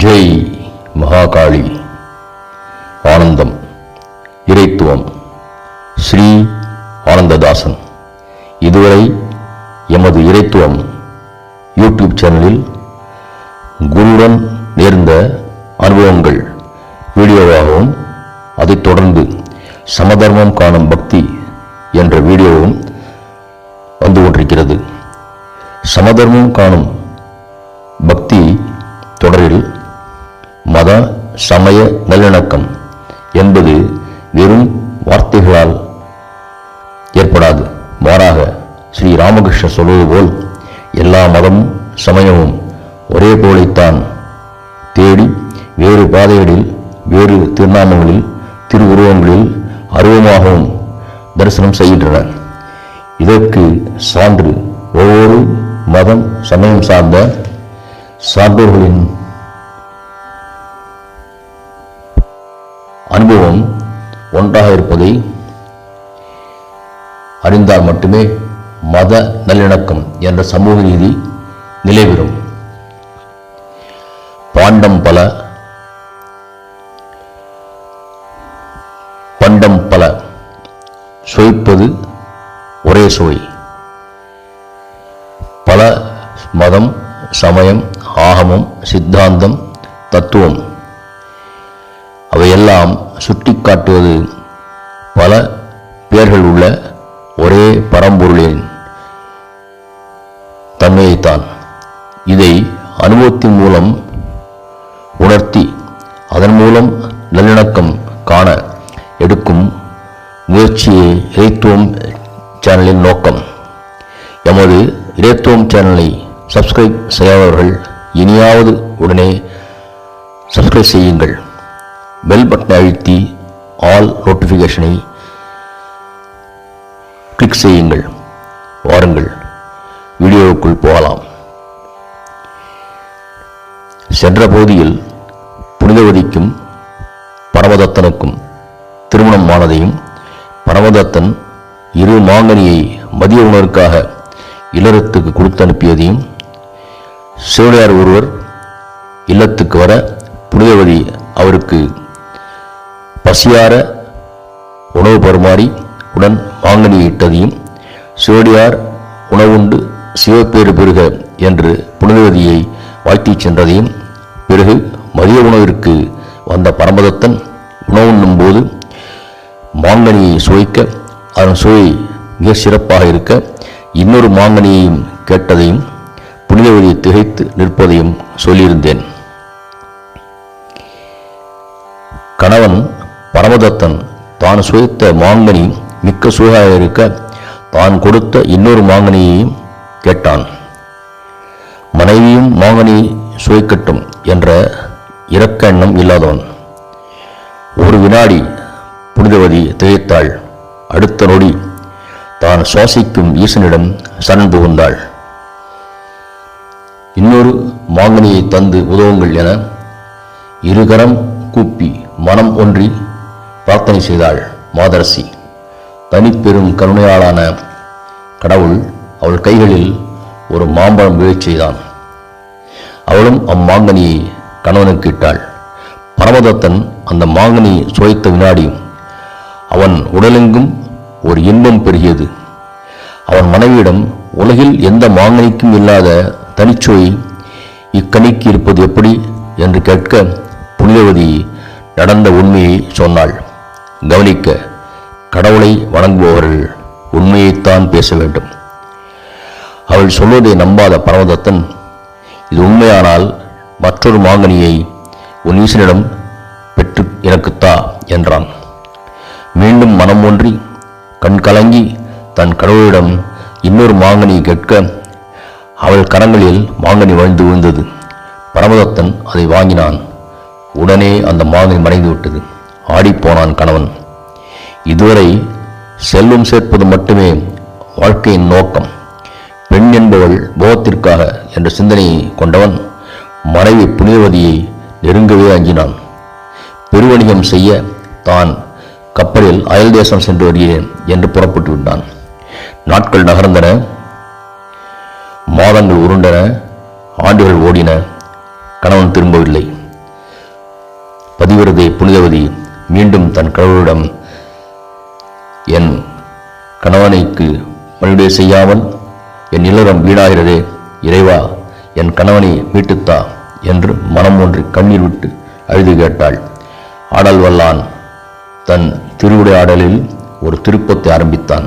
ஜெய் மகாகாளி. ஆனந்தம், இறைத்துவம். ஸ்ரீ ஆனந்ததாசன். இதுவரை எமது இறைத்துவம் யூடியூப் சேனலில் குருவுடன் நேர்ந்த அனுபவங்கள் வீடியோவாகவும், அதைத் தொடர்ந்து சமதர்மம் காணும் பக்தி என்ற வீடியோவும் வந்து கொண்டிருக்கிறது. சமதர்மம் காணும் பக்தி தொடரில் மத சமய நல்லிணக்கம் என்பது வெறும் வார்த்தைகளால் ஏற்படாது. மாறாக ஸ்ரீ ராமகிருஷ்ணர் சொல்வது போல் எல்லா மதமும் சமயமும் ஒரே போலைத்தான் தேடி வேறு பாதைகளில், வேறு திருநாமங்களில், திருவுருவங்களில் அருவமாகவும் தரிசனம் செய்கின்றன. இதற்கு சான்று ஒவ்வொரு மதம் சமயம் சார்ந்த சான்றோர்களின் அனுபவம் ஒன்றாக இருப்பதை அறிந்தால் மட்டுமே மத நல்லிணக்கம் என்ற சமூக நீதி நிலைபெறும். பண்டம் பல சுவைப்பது ஒரே சுவை. பல மதம், சமயம், ஆகமம், சித்தாந்தம், தத்துவம் அவையெல்லாம் சுட்டிக்காட்டுவது பல பேர்கள் உள்ள ஒரே பரம்பொருளின் தன்மையைத்தான். இதை அனுபவத்தின் மூலம் உணர்த்தி அதன் மூலம் நல்லிணக்கம் காண எடுக்கும் முயற்சியே இறைத்துவம் சேனலின் நோக்கம். எமது இறைத்துவம் சேனலை சப்ஸ்கிரைப் செய்யாதவர்கள் இனியாவது உடனே சப்ஸ்கிரைப் செய்யுங்கள். பெல் பட்டனை அழுத்தி ஆல் நோட்டிஃபிகேஷனை கிளிக் செய்யுங்கள். வாருங்கள், வீடியோவுக்குள் போகலாம். சென்ற பகுதியில் புனிதவதிக்கும் பரமதத்தனுக்கும் திருமணம் ஆனதையும், பரமதத்தன் இரு மாங்கனியை மதிய உணவுக்காக இல்லறத்துக்கு கொடுத்து அனுப்பியதையும், சிவனையார் ஒருவர் இல்லத்துக்கு வர புனிதவதி அவருக்கு பசியார உணவு பரிமாறி உடன் மாங்கனியை இட்டதையும், சிவடியார் உணவுண்டு சிவப்பேறு பெறுக என்று புனிதவதியை வாழ்த்திச் சென்றதையும், பிறகு மதிய உணவிற்கு வந்த பரமதத்தன் உணவுண்ணும் போது மாங்கனியை சுவைக்க, அதன் சுவை மிக சிறப்பாக இருக்க இன்னொரு மாங்கனியையும் கேட்டதையும், புனிதவதி திகைத்து நிற்பதையும் சொல்லியிருந்தேன். கணவன் பரமதத்தன் தான் சுவைத்த மாங்கனி மிக்க சுவையாக இருக்க தான் கொடுத்த இன்னொரு மாங்கனியையும் கேட்டான். மனைவியும் மாங்கனி சுவைக்கட்டும் என்ற இரக்க எண்ணம் இல்லாதவன். ஒரு வினாடி புனிதவதி திகைத்தாள். அடுத்த நொடி தான் சுவாசிக்கும் ஈசனிடம் சரண் புகுந்தாள். இன்னொரு மாங்கனியை தந்து உதவுங்கள் என இருகரம் கூப்பி மனம் ஒன்றி பிரார்த்தனை செய்தாள் மாதரசி. தனிப்பெரும் கருணையாளான கடவுள் அவள் கைகளில் ஒரு மாம்பழம் விழச் செய்தான். அவளும் அம்மாங்கனியை கணவனுக்கு இட்டாள். பரமதத்தன் அந்த மாங்கனி சுவைத்த வினாடி அவன் உடலெங்கும் ஒரு இன்பம் பெருகியது. அவன் மனைவியிடம் உலகில் எந்த மாங்கனிக்கும் இல்லாத தனிச்சுவை இக்கனிக்கு இருப்பது எப்படி என்று கேட்க புனிதவதி நடந்த உண்மையை சொன்னாள். கவனிக்க, கடவுளை வணங்குபவர்கள் உண்மையைத்தான் பேச வேண்டும். அவள் சொல்வதை நம்பாத பரமதத்தன், இது உண்மையானால் மற்றொரு மாங்கனியை உன் ஈசனிடம் பெற்று எனக்குத்தா என்றான். மீண்டும் மனம் ஒன்றி கண் கலங்கி தன் கடவுளிடம் இன்னொரு மாங்கனியை கேட்க அவள் கரங்களில் மாங்கனி வழிந்து விழுந்தது. பரமதத்தன் அதை வாங்கினான். உடனே அந்த மாங்கனி மறைந்து விட்டது. ஆடிப்போனான் கணவன். இதுவரை செல்வம் சேர்ப்பது மட்டுமே வாழ்க்கையின் நோக்கம், பெண் என்பவள் போகத்திற்காக என்ற சிந்தனையை கொண்டவன் மனைவி புனிதவதியை நெருங்கவே அஞ்சினான். பெருவணிகம் செய்ய தான் கப்பலில் அயல் தேசம் சென்று வருகிறேன் என்று புறப்பட்டு விட்டான். நாட்கள் நகர்ந்தன, மாதங்கள் உருண்டன, ஆண்டுகள் ஓடின. கணவன் திரும்பவில்லை. பதிவிரதை புனிதவதி மீண்டும் தன் கடவுளிடம், என் கணவனைக்கு பணிவிடை செய்யாமல் என் இல்லறம் வீணாகிறதே, இறைவா என் கணவனை மீட்டுத்தா என்று மனம் ஒன்றி கண்ணீர் விட்டு அழுது கேட்டாள். ஆடல் வல்லான் தன் திருவிளையாடலில் ஒரு திருப்பத்தை ஆரம்பித்தான்.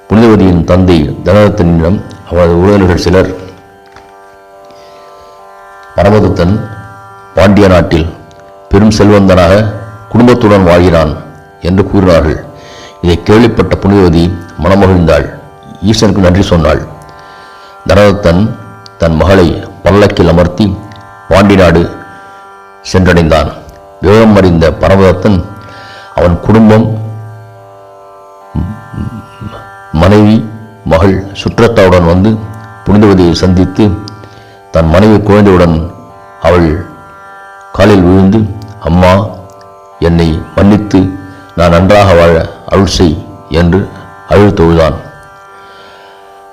புனிதவதியின் தந்தை தனதத்தனிடம் அவரது உறவினர்கள் சிலர், பரமதத்தன் பாண்டிய நாட்டில் பெரும் செல்வந்தனாக குடும்பத்துடன் வாழ்கிறான் என்று கூறினார்கள். இதை கேள்விப்பட்ட புனிதவதி மனமகிழ்ந்தாள். ஈசனுக்கு நன்றி சொன்னாள். தனதத்தன் தன் மகளை பல்லக்கில் அமர்த்தி பாண்டி நாடு சென்றடைந்தான். விவரம் அறிந்த பரமதத்தன் அவன் குடும்பம், மனைவி, மகள் சுற்றத்தாவுடன் வந்து புனிதவதியை சந்தித்து தன் மனைவி குழந்தையுடன் அவள் காலில் விழுந்து, அம்மா என்னை மன்னித்து நான் நன்றாக வாழ அருள் செய் என்று அழுது தொழுதான்.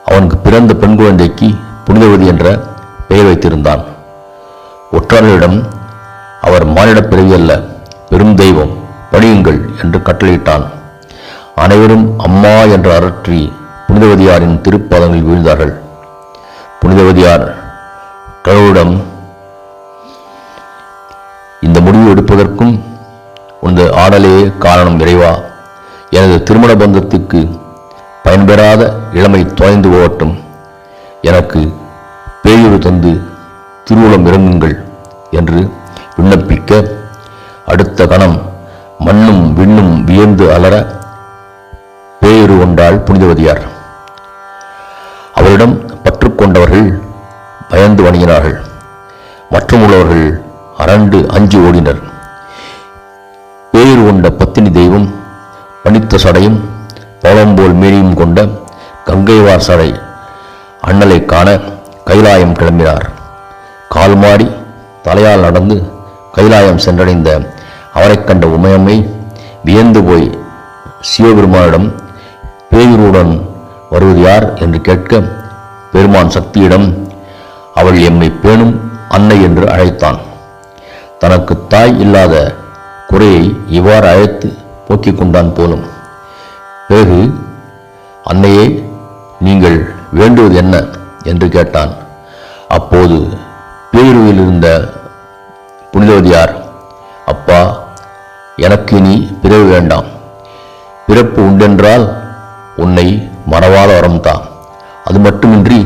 அவனுக்கு பிறந்த பெண் குழந்தைக்கு புனிதவதி என்ற பெயர் வைத்திருந்தான். ஒற்றார்களிடம் அவர் மானிட பிறவி அல்ல, பெரும் தெய்வம், பணியுங்கள் என்று கட்டளையிட்டான். அனைவரும் அம்மா என்று அரற்றி புனிதவதியாரின் திருப்பாதங்களில் வீழ்ந்தார்கள். புனிதவதியார் கடவுளிடம், இந்த முடிவு எடுப்பதற்கும் உனது ஆடலே காரணம் இறைவா, எனது திருமண பந்தத்துக்கு பயன்பெறாத இளமை தொலைந்து போகட்டும், எனக்கு பேயுறு தந்து திருவுளம் இறங்குங்கள் என்று விண்ணப்பிக்க, அடுத்த கணம் மண்ணும் விண்ணும் வியந்து அலற பேயுறு கொண்டாள் புனிதவதியார். அவரிடம் பற்றுக்கொண்டவர்கள் பயந்து வணங்கினார்கள். மற்றும் உள்ளவர்கள் அரண்டு அஞ்சு ஓடினர். பேயுறு கொண்ட பத்தினி தெய்வம் பனித்த சடையும் பவளம்போல் மேனியும் கொண்ட கங்கைவார் சடை அண்ணலை காண கைலாயம் கிளம்பினார். கால் மாடி தலையால் நடந்து கைலாயம் சென்றடைந்த அவரை கண்ட உமையம்மை வியந்து போய் சிவபெருமானிடம், பேயுருடன் வருவது யார் என்று கேட்க, பெருமான் சக்தியிடம், அவள் எம்மை பேணும் அன்னை என்று அழைத்தான். தனக்கு தாய் இல்லாத குறையை இவ்வாறு அழைத்து போக்கிக் கொண்டான் போலும். பிறகு, அன்னையே நீங்கள் வேண்டுவது என்ன என்று கேட்டான். அப்போது பேயுருவில் இருந்த புனிதவதியார், அப்பா எனக்கு இனி பிறகு வேண்டாம், பிறப்பு உண்டென்றால் உன்னை மறவாத வரம்தா, அது மட்டுமின்றி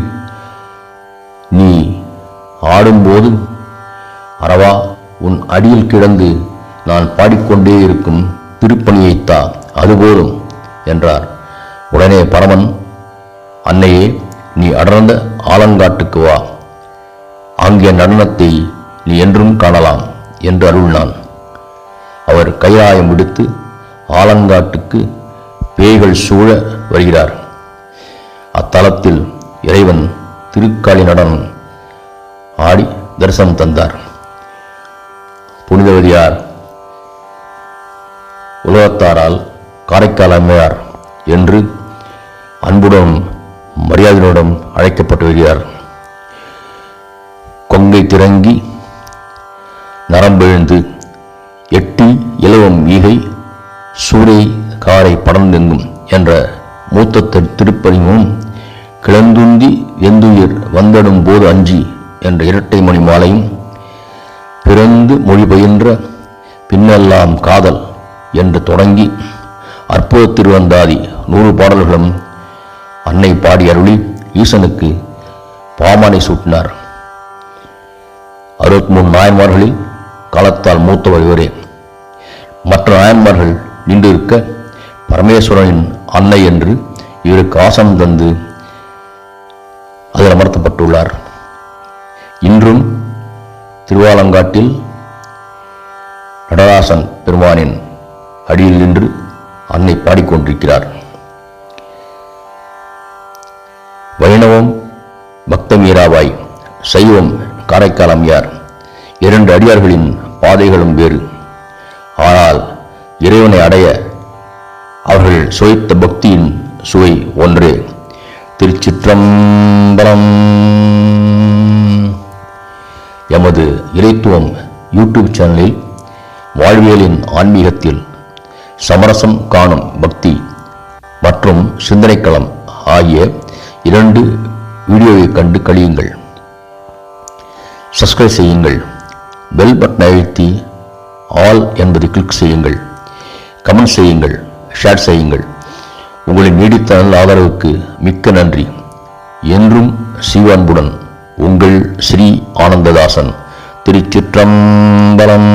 நீ ஆடும்போது அரவா உன் அடியில் கிடந்து நான் பாடிக்கொண்டே இருக்கும் திருப்பணியைத்தா, அதுபோதும் என்றார். உடனே பரமன், அன்னையே நீ அடர்ந்த ஆலங்காட்டுக்கு வா, அங்கே நடனத்தை நீ என்றும் காணலாம் என்று அருளினான். அவர் கைலாயம் விடுத்து ஆலங்காட்டுக்கு பேய்கள் சூழ வருகிறார். அத்தலத்தில் இறைவன் திருக்காளி நடனம் ஆடி தரிசனம் தந்தார். புனிதவதியார் உலகத்தாரால் காரைக்கால் அம்மையார் என்று அன்புடன் மரியாதையுடன் அழைக்கப்பட்டு வருகிறார். கொங்கை திறங்கி நரம்பெழுந்து எட்டி இலவம் ஈகை சூரை காரை படர்ந்தெங்கும் என்ற மூத்த திருப்பணியும், கிளந்துந்தி எந்துயிர் வந்தடும் போது அஞ்சி என்ற இரட்டை மணி மாலையும், பிறந்து மொழி பயின்ற பின்னெல்லாம் காதல் என்று தொடங்கி அற்புத திருவந்தாதி 100 பாடல்களும் அன்னை பாடி அருளி ஈசனுக்கு பாமானை சூட்டினார். 63 நாயன்மார்களில் காலத்தால் மூத்தவர் இவரே. மற்ற நாயன்மார்கள் நின்றிருக்க பரமேஸ்வரனின் அன்னை என்று இவருக்கு ஆசனம் தந்து அதில் அமர்த்தப்பட்டுள்ளார். இன்றும் திருவாலங்காட்டில் நடராசன் பெருமானின் அடியில் நின்று அன்னை பாடிக்கொண்டிருக்கிறார். வைணவம் பக்த மீராபாய், சைவம் காரைக்கால் அம்மையார், 2 அடியார்களின் பாதைகளும் வேறு. ஆனால் இறைவனை அடைய அவர்கள் சுவைத்த பக்தியின் சுவை ஒன்றே. திருச்சிற்றம்பலம். எமது இறைத்துவம் யூடியூப் சேனலில் வாழ்வியலின் ஆன்மீகத்தில் சமரசம் காணும் பக்தி மற்றும் சிந்தனைக்களம் ஆகிய 2 வீடியோவை கண்டு கழியுங்கள். சப்ஸ்கிரைப் செய்யுங்கள். பெல் பட்டனை அழுத்தி ஆல் என்பதை கிளிக் செய்யுங்கள். கமெண்ட் செய்யுங்கள், ஷேர் செய்யுங்கள். உங்களின் நீடித்த நல்ல ஆதரவுக்கு மிக்க நன்றி. என்றும் சிவஅன்புடன் உங்கள் ஸ்ரீ ஆனந்ததாசன். திருச்சிற்றம்பலம்.